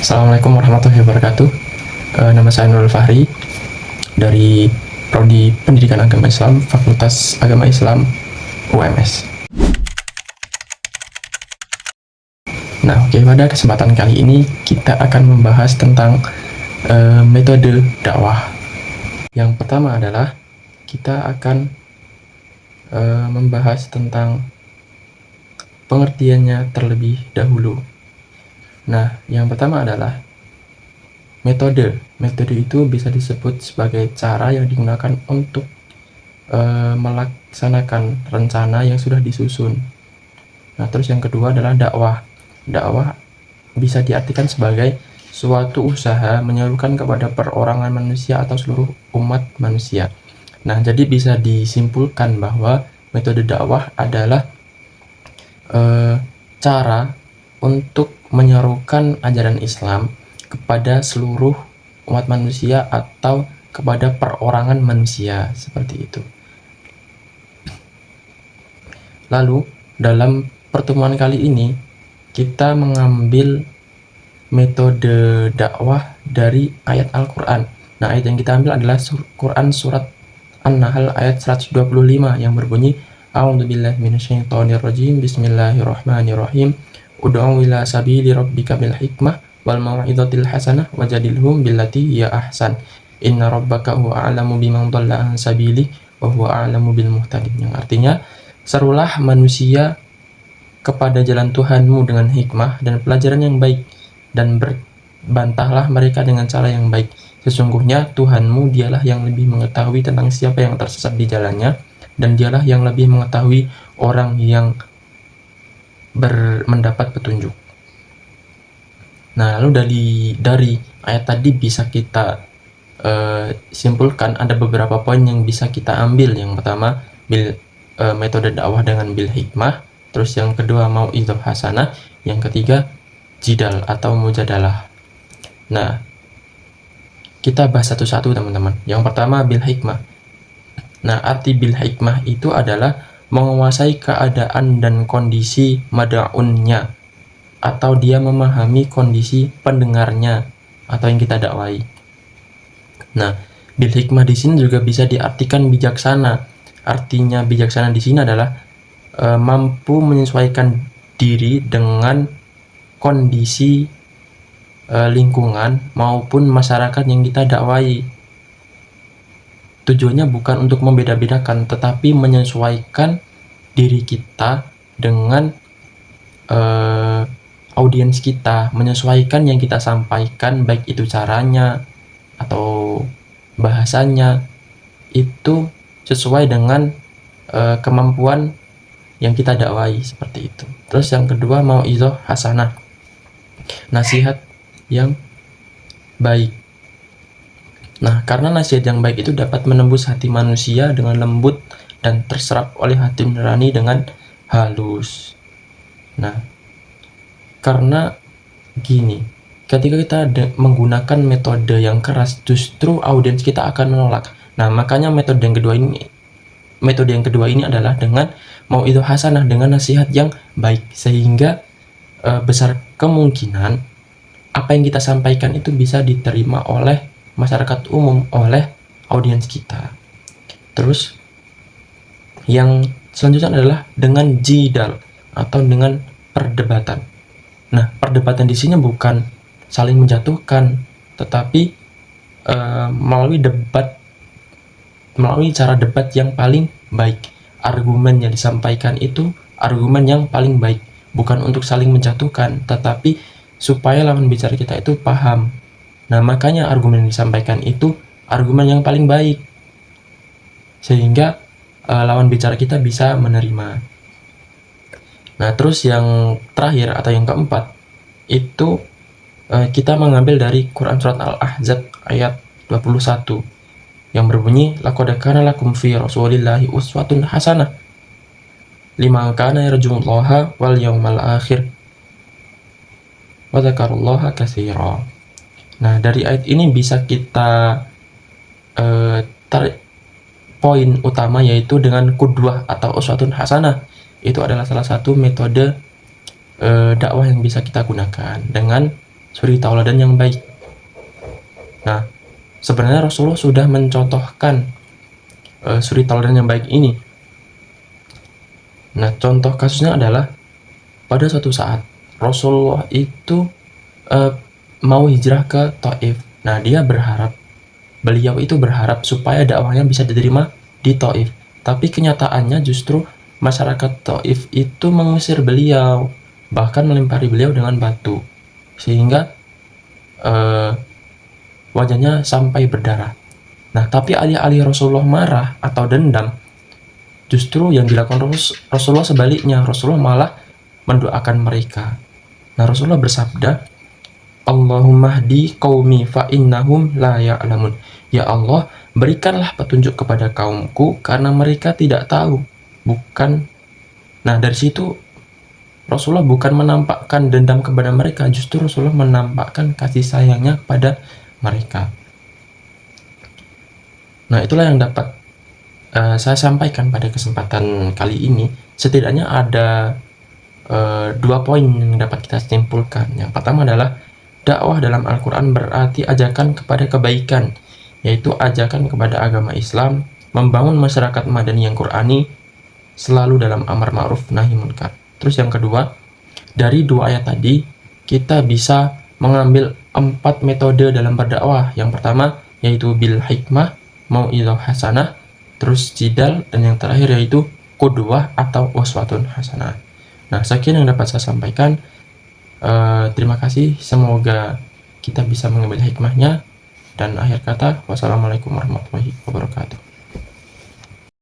Assalamualaikum warahmatullahi wabarakatuh. Nama saya Nurul Fahri dari Prodi Pendidikan Agama Islam, Fakultas Agama Islam UMS. Nah, oke, pada kesempatan kali ini kita akan membahas tentang metode dakwah. Yang pertama adalah kita akan membahas tentang pengertiannya terlebih dahulu. Nah, yang pertama adalah metode. Metode itu bisa disebut sebagai cara yang digunakan untuk melaksanakan rencana yang sudah disusun. Nah, terus yang kedua adalah dakwah. Dakwah bisa diartikan sebagai suatu usaha menyerukan kepada perorangan manusia atau seluruh umat manusia. Nah, jadi bisa disimpulkan bahwa metode dakwah adalah cara untuk menyerukan ajaran Islam kepada seluruh umat manusia atau kepada perorangan manusia, seperti itu. Lalu dalam pertemuan kali ini kita mengambil metode dakwah dari ayat Al-Quran. Nah, ayat yang kita ambil adalah Quran surat An-Nahl ayat 125 yang berbunyi, A'udzubillahi minasyaitonirrajim, Bismillahirrahmanirrahim, Ud'u ila sabili rabbika bil hikmah wal mau'izatil hasanah wajadilhum billati hiya ahsan. Inna rabbaka huwa a'lamu biman dhalla an sabili wa huwa a'lamu bil muhtadin. Yang artinya, serulah manusia kepada jalan Tuhanmu dengan hikmah dan pelajaran yang baik, dan berbantahlah mereka dengan cara yang baik. Sesungguhnya Tuhanmu dialah yang lebih mengetahui tentang siapa yang tersesat di jalannya, dan dialah yang lebih mengetahui orang yang mendapat petunjuk. Nah, lalu dari ayat tadi bisa kita simpulkan ada beberapa poin yang bisa kita ambil. Yang pertama, metode dakwah dengan bil hikmah. Terus yang kedua, mau'izah hasanah. Yang ketiga, jidal atau mujadalah. Nah, kita bahas satu-satu, teman-teman. Yang pertama, bil hikmah. Nah, arti bil hikmah itu adalah menguasai keadaan dan kondisi mad'unnya, atau dia memahami kondisi pendengarnya atau yang kita dakwai. Nah, bil hikmah di sini juga bisa diartikan bijaksana. Artinya bijaksana di sini adalah mampu menyesuaikan diri dengan kondisi lingkungan maupun masyarakat yang kita dakwai. Tujuannya bukan untuk membeda-bedakan, tetapi menyesuaikan diri kita dengan audiens kita, menyesuaikan yang kita sampaikan, baik itu caranya atau bahasanya, itu sesuai dengan kemampuan yang kita dakwai, seperti itu. Terus yang kedua, mau'izah hasanah, nasihat yang baik. Nah, karena nasihat yang baik itu dapat menembus hati manusia dengan lembut dan terserap oleh hati nurani dengan halus. Nah, karena gini, ketika kita menggunakan metode yang keras, justru audiens kita akan menolak. Nah, makanya metode yang kedua ini adalah dengan mau'izah hasanah, dengan nasihat yang baik, sehingga besar kemungkinan apa yang kita sampaikan itu bisa diterima oleh masyarakat umum, oleh audiens kita. Terus yang selanjutnya adalah dengan jidal atau dengan perdebatan. Nah, perdebatan di sini bukan saling menjatuhkan, tetapi melalui cara debat yang paling baik. Argumen yang disampaikan itu argumen yang paling baik, bukan untuk saling menjatuhkan, tetapi supaya lawan bicara kita itu paham. Nah, makanya argumen yang disampaikan itu argumen yang paling baik, sehingga lawan bicara kita bisa menerima. Nah, terus yang terakhir atau yang keempat itu kita mengambil dari Quran surat Al-Ahzab ayat 21 yang berbunyi, laqad kana lakum fi rasulillahi uswatun hasanah liman kana yarjullaha wal yawmal akhir wa dzakarallaha katsira. Nah, dari ayat ini bisa kita tarik poin utama, yaitu dengan qudwah atau uswatun hasanah. Itu adalah salah satu metode dakwah yang bisa kita gunakan. Dengan suri tauladan yang baik. Nah, sebenarnya Rasulullah sudah mencontohkan suri tauladan yang baik ini. Nah, contoh kasusnya adalah pada suatu saat Rasulullah itu mau hijrah ke Taif. Nah, beliau itu berharap supaya dakwahnya bisa diterima di Taif. Tapi kenyataannya justru masyarakat Taif itu mengusir beliau, bahkan melempari beliau dengan batu, sehingga wajahnya sampai berdarah. Nah, tapi alih-alih Rasulullah marah atau dendam, justru yang dilakukan Rasulullah sebaliknya. Rasulullah malah mendoakan mereka. Nah, Rasulullah bersabda, Allahumma hdi qaumi fa innahum la ya'lamun. Ya Allah, berikanlah petunjuk kepada kaumku karena mereka tidak tahu. Nah, dari situ Rasulullah bukan menampakkan dendam kepada mereka, justru Rasulullah menampakkan kasih sayangnya kepada mereka. Nah, itulah yang dapat saya sampaikan pada kesempatan kali ini. Setidaknya ada 2 poin yang dapat kita simpulkan. Yang pertama adalah dakwah dalam Al-Quran berarti ajakan kepada kebaikan, yaitu ajakan kepada agama Islam, membangun masyarakat madani yang Qur'ani, selalu dalam amar ma'ruf nahi munkar. Terus yang kedua, dari 2 ayat tadi kita bisa mengambil 4 metode dalam berdakwah. Yang pertama yaitu bil hikmah, mau'izah hasanah, terus jidal, dan yang terakhir yaitu qudwah atau uswatun hasanah. Nah, sekian yang dapat saya sampaikan. Terima kasih, semoga kita bisa mengambil hikmahnya. Dan akhir kata, wassalamualaikum warahmatullahi wabarakatuh.